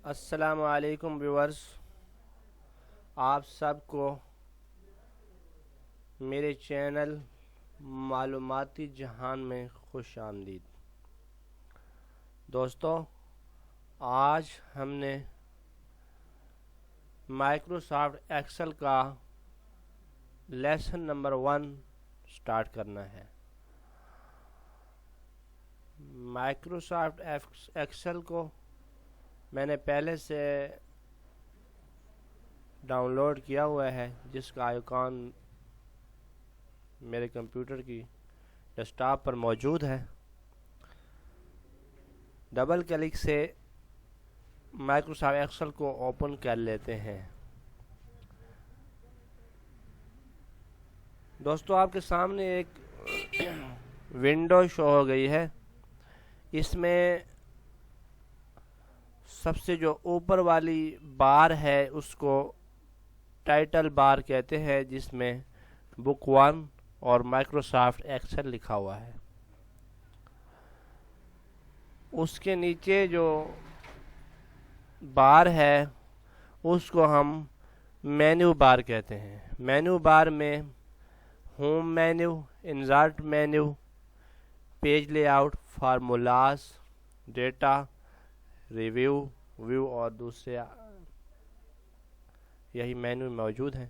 السلام علیکم ویورز، آپ سب کو میرے چینل معلوماتی جہان میں خوش آمدید۔ دوستو، آج ہم نے مائکروسافٹ ایکسل کا لیسن نمبر 1 سٹارٹ کرنا ہے۔ مائکروسافٹ ایکسل کو میں نے پہلے سے ڈاؤن لوڈ کیا ہوا ہے، جس کا آئیکن میرے کمپیوٹر کی ڈیسک ٹاپ پر موجود ہے۔ ڈبل کلک سے مائکروسافٹ ایکسل کو اوپن کر لیتے ہیں۔ دوستو، آپ کے سامنے ایک ونڈو شو ہو گئی ہے۔ اس میں سب سے جو اوپر والی بار ہے اس کو ٹائٹل بار کہتے ہیں، جس میں بک 1 اور مائکروسافٹ ایکسل لکھا ہوا ہے۔ اس کے نیچے جو بار ہے اس کو ہم مینو بار کہتے ہیں۔ مینو بار میں home menu, insert menu, page layout, formulas, data, review, view اور دوسرے یہی مینو موجود ہیں۔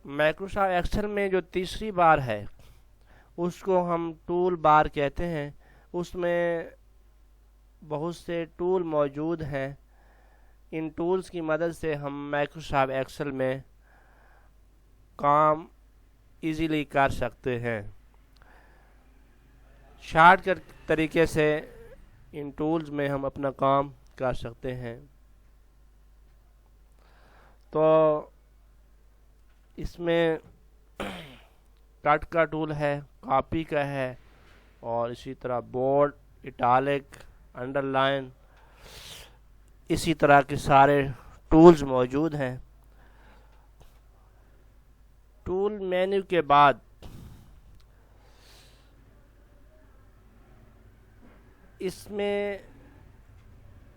مائکروسافٹ ایکسل میں جو تیسری بار ہے اس کو ہم ٹول بار کہتے ہیں۔ اس میں بہت سے ٹول موجود ہیں۔ ان ٹولز کی مدد سے ہم مائکروسافٹ ایکسل میں کام ایزیلی کر سکتے ہیں۔ شارٹ کٹ طریقے سے ان ٹولز میں ہم اپنا کام کر سکتے ہیں۔ تو اس میں کٹ کا ٹول ہے، کاپی کا ہے، اور اسی طرح بولڈ، اٹالک، انڈر لائن، اسی طرح کے سارے ٹولز موجود ہیں۔ ٹول مینو کے بعد اس میں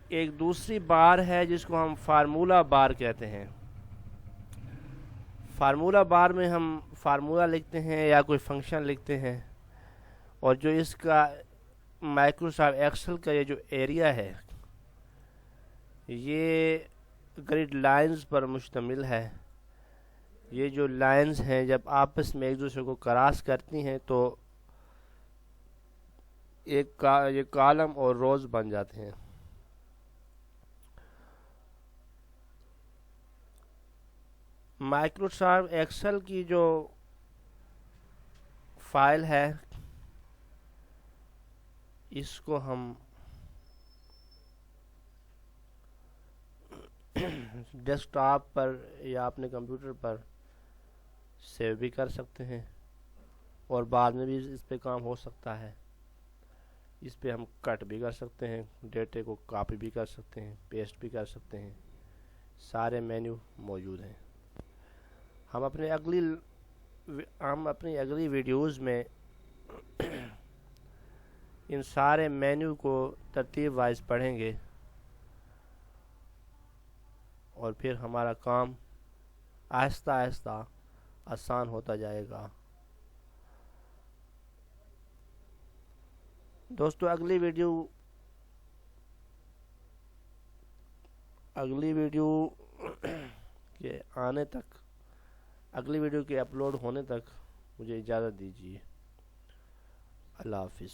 ایک دوسری بار ہے جس کو ہم فارمولا بار کہتے ہیں۔ فارمولا بار میں ہم فارمولا لکھتے ہیں یا کوئی فنکشن لکھتے ہیں، اور جو اس کا مائکروسافٹ ایکسل کا یہ جو ایریا ہے یہ گریڈ لائنز پر مشتمل ہے۔ یہ جو لائنز ہیں جب آپس میں ایک دوسرے کو کراس کرتی ہیں تو یہ کالم اور روز بن جاتے ہیں۔ مائکروسافٹ ایکسل کی جو فائل ہے اس کو ہم ڈیسک ٹاپ پر یا اپنے کمپیوٹر پر سیو بھی کر سکتے ہیں، اور بعد میں بھی اس پہ کام ہو سکتا ہے۔ اس پہ ہم کٹ بھی کر سکتے ہیں، ڈیٹے کو کاپی بھی کر سکتے ہیں، پیسٹ بھی کر سکتے ہیں۔ سارے مینو موجود ہیں۔ ہم اپنی اگلی ویڈیوز میں ان سارے مینو کو ترتیب وائز پڑھیں گے، اور پھر ہمارا کام آہستہ آہستہ آسان ہوتا جائے گا۔ دوستو، اگلی ویڈیو کے آنے تک، اگلی ویڈیو کے اپلوڈ ہونے تک مجھے اجازت دیجیے۔ اللہ حافظ۔